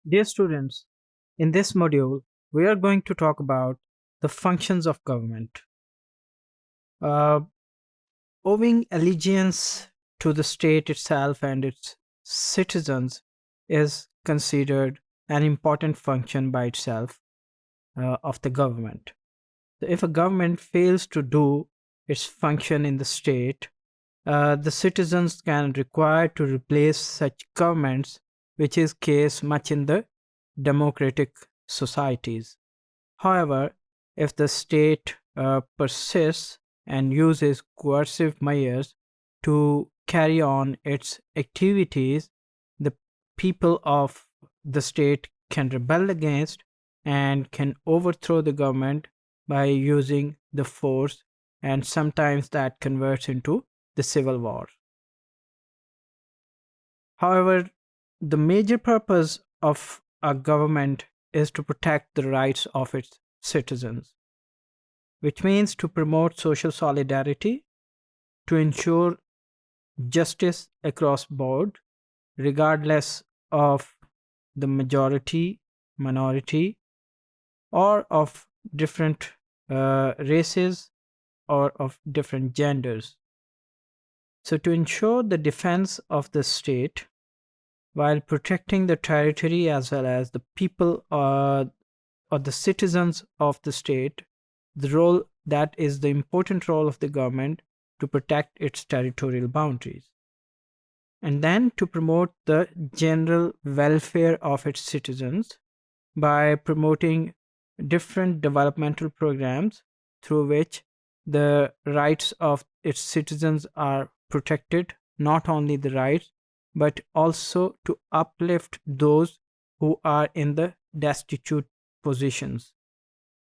Dear students, in this module, we are going to talk about the functions of government. Uh, Owing allegiance to the state itself and its citizens is considered an important function by itself of the government. So if a government fails to do its function in the state, the citizens can require to replace such governments, which is case much in the democratic societies. However, if the state persists and uses coercive measures to carry on its activities, the people of the state can rebel against and can overthrow the government by using the force, and sometimes that converts into the civil war. However, the major purpose of a government is to protect the rights of its citizens, which means to promote social solidarity, to ensure justice across board, regardless of the majority, minority, or of different races or of different genders. So, to ensure the defense of the state while protecting the territory as well as the people or the citizens of the state, the role that is the important role of the government to protect its territorial boundaries, and then to promote the general welfare of its citizens by promoting different developmental programs through which the rights of its citizens are protected, not only the rights but also to uplift those who are in the destitute positions.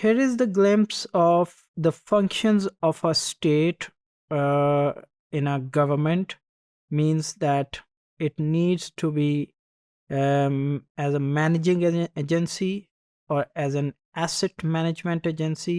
Here is the glimpse of the functions of a state in a government. Means that it needs to be as a managing agency or as an asset management agency.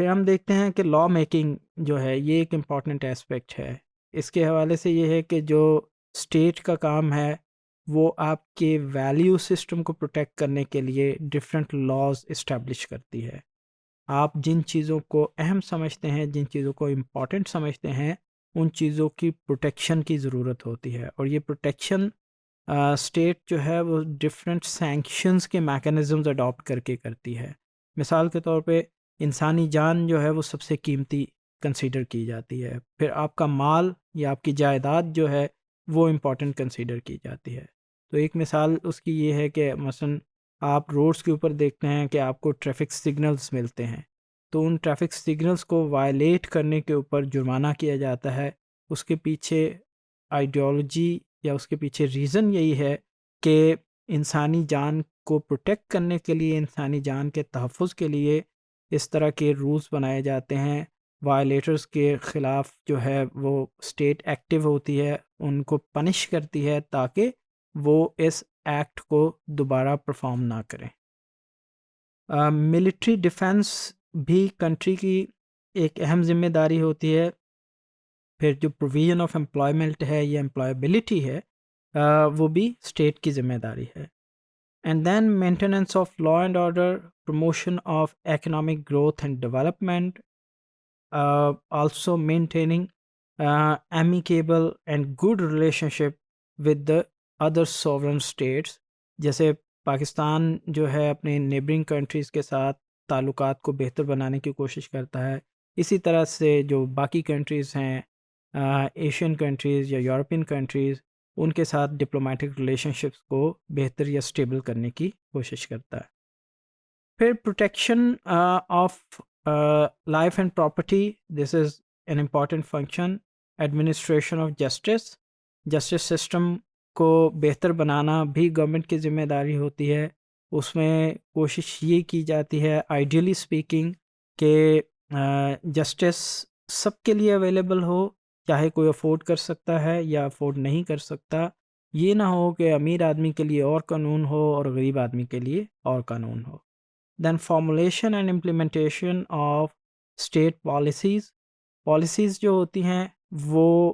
پھر ہم دیکھتے ہیں کہ law making جو ہے یہ ایک important aspect ہے. اس کے حوالے سے یہ ہے کہ جو اسٹیٹ کا کام ہے وہ آپ کے ویلیو سسٹم کو پروٹیکٹ کرنے کے لیے ڈفرینٹ لاز اسٹیبلش کرتی ہے. آپ جن چیزوں کو اہم سمجھتے ہیں، جن چیزوں کو امپورٹنٹ سمجھتے ہیں، ان چیزوں کی پروٹیکشن کی ضرورت ہوتی ہے، اور یہ پروٹیکشن اسٹیٹ جو ہے وہ ڈفرینٹ سینکشنز کے میکانزمز اڈاپٹ کر کے کرتی ہے. مثال کے طور پہ انسانی جان جو ہے وہ سب سے قیمتی کنسیڈر کی جاتی ہے. پھر آپ کا مال یا آپ کی جائیداد جو ہے وہ امپورٹنٹ کنسیڈر کی جاتی ہے. تو ایک مثال اس کی یہ ہے کہ مثلا آپ روڈز کے اوپر دیکھتے ہیں کہ آپ کو ٹریفک سگنلز ملتے ہیں، تو ان ٹریفک سگنلز کو وائلیٹ کرنے کے اوپر جرمانہ کیا جاتا ہے. اس کے پیچھے آئیڈیالوجی یا اس کے پیچھے ریزن یہی ہے کہ انسانی جان کو پروٹیکٹ کرنے کے لیے، انسانی جان کے تحفظ کے لیے اس طرح کے رولز بنائے جاتے ہیں. وائلیٹرز کے خلاف جو ہے وہ اسٹیٹ ایکٹیو ہوتی ہے، ان کو پنش کرتی ہے تاکہ وہ اس ایکٹ کو دوبارہ پرفارم نہ کریں. ملٹری ڈیفنس بھی کنٹری کی ایک اہم ذمہ داری ہوتی ہے. پھر جو پروویژن آف امپلائمنٹ ہے یا امپلائبلٹی ہے وہ بھی اسٹیٹ کی ذمہ داری ہے. And then maintenance of law and order, promotion of economic growth and development, also maintaining amicable and good relationship with the other sovereign states. جیسے پاکستان جو ہے اپنے نیبرنگ کنٹریز کے ساتھ تعلقات کو بہتر بنانے کی کوشش کرتا ہے، اسی طرح سے جو باقی کنٹریز ہیں، ایشین کنٹریز یا یورپین کنٹریز، ان کے ساتھ ڈپلومیٹک ریلیشن شپس کو بہتر یا اسٹیبل کرنے کی کوشش کرتا ہے. پھر protection of life and property, this is an important function. Administration of justice system کو بہتر بنانا بھی گورنمنٹ کی ذمہ داری ہوتی ہے. اس میں کوشش یہ کی جاتی ہے آئیڈیلی اسپیکنگ کہ جسٹس سب کے لیے اویلیبل ہو، چاہے کوئی افورڈ کر سکتا ہے یا افورڈ نہیں کر سکتا. یہ نہ ہو کہ امیر آدمی کے لیے اور قانون ہو اور غریب آدمی کے لیے اور قانون ہو. Then formulation and implementation of state policies جو ہوتی ہیں وہ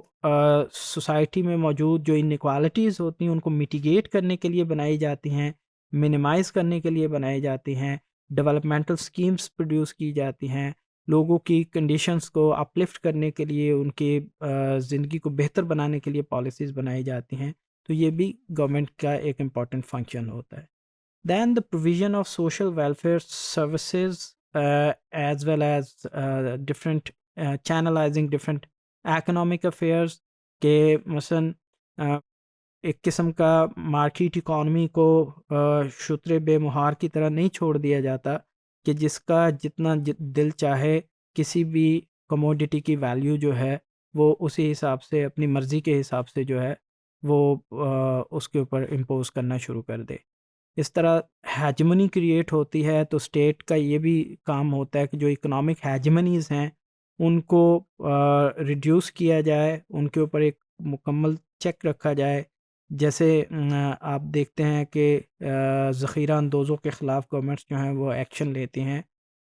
سوسائٹی میں موجود جو انیکوالٹیز ہوتی ہیں ان کو میٹیگیٹ کرنے کے لیے بنائی جاتی ہیں، منیمائز کرنے کے لیے بنائی جاتی ہیں. ڈیولپمنٹل اسکیمز پروڈیوس کی جاتی ہیں، لوگوں کی کنڈیشنز کو اپلفٹ کرنے کے لیے، ان کی زندگی کو بہتر بنانے کے لیے پالیسیز بنائی جاتی ہیں. تو یہ بھی گورنمنٹ کا ایک امپورٹنٹ فنکشن ہوتا ہے. Then the provision of social welfare services as well as different channelising different economic affairs, کہ مثلاً ایک قسم کا مارکیٹ اکانومی کو شتر بے مہار کی طرح نہیں چھوڑ دیا جاتا کہ جس کا جتنا دل چاہے کسی بھی کموڈٹی کی ویلیو جو ہے وہ اسی حساب سے اپنی مرضی کے حساب سے جو ہے وہ اس کے اوپر امپوز کرنا شروع کر دے. اس طرح ہیجمنی کریٹ ہوتی ہے. تو اسٹیٹ کا یہ بھی کام ہوتا ہے کہ جو اکنامک ہیجمنیز ہیں ان کو ریڈیوس کیا جائے، ان کے اوپر ایک مکمل چیک رکھا جائے. جیسے آپ دیکھتے ہیں کہ ذخیرہ اندوزوں کے خلاف گورنمنٹس جو ہیں وہ ایکشن لیتی ہیں.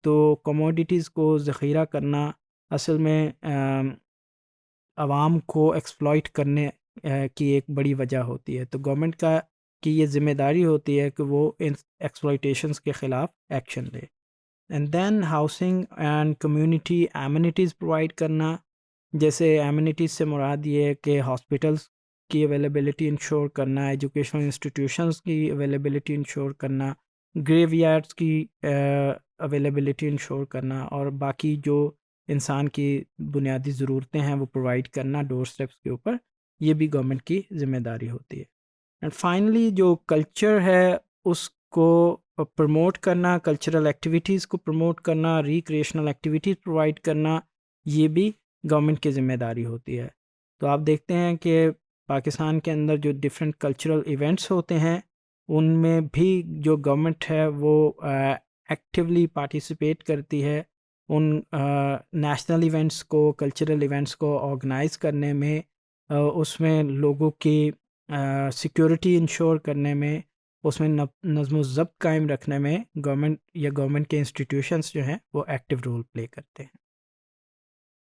تو کموڈیٹیز کو ذخیرہ کرنا اصل میں عوام کو ایکسپلائٹ کرنے کی ایک بڑی وجہ ہوتی ہے. تو گورنمنٹ کی یہ ذمہ داری ہوتی ہے کہ وہ ان ایکسپلائٹیشنز کے خلاف ایکشن لے. And then housing and community amenities provide کرنا. جیسے ایمینٹیز سے مراد یہ ہے کہ ہاسپٹلس کی اویلیبلٹی انشور کرنا، ایجوکیشنل انسٹیٹیوشنز کی اویلیبلٹی انشور کرنا، گریو یارڈس کی اویلیبلٹی انشور کرنا، اور باقی جو انسان کی بنیادی ضرورتیں ہیں وہ پرووائڈ کرنا ڈور اسٹیپس کے اوپر. یہ بھی گورنمنٹ کی ذمہ داری ہوتی ہے. اینڈ فائنلی جو کلچر ہے اس کو پروموٹ کرنا، کلچرل ایکٹیویٹیز کو پروموٹ کرنا، ریکریشنل ایکٹیویٹیز پرووائڈ کرنا، یہ بھی گورنمنٹ کی ذمہ داری ہوتی ہے. تو آپ دیکھتے ہیں کہ پاکستان کے اندر جو ڈفرینٹ کلچرل ایونٹس ہوتے ہیں ان میں بھی جو گورنمنٹ ہے وہ ایکٹیولی پارٹیسپیٹ کرتی ہے. ان نیشنل ایونٹس کو، کلچرل ایونٹس کو آرگنائز کرنے میں، اس میں لوگوں کی سیکیورٹی انشور کرنے میں، اس میں نظم و ضبط قائم رکھنے میں گورنمنٹ یا گورنمنٹ کے انسٹیٹیوشنس جو ہیں وہ ایکٹیو رول پلے کرتے ہیں.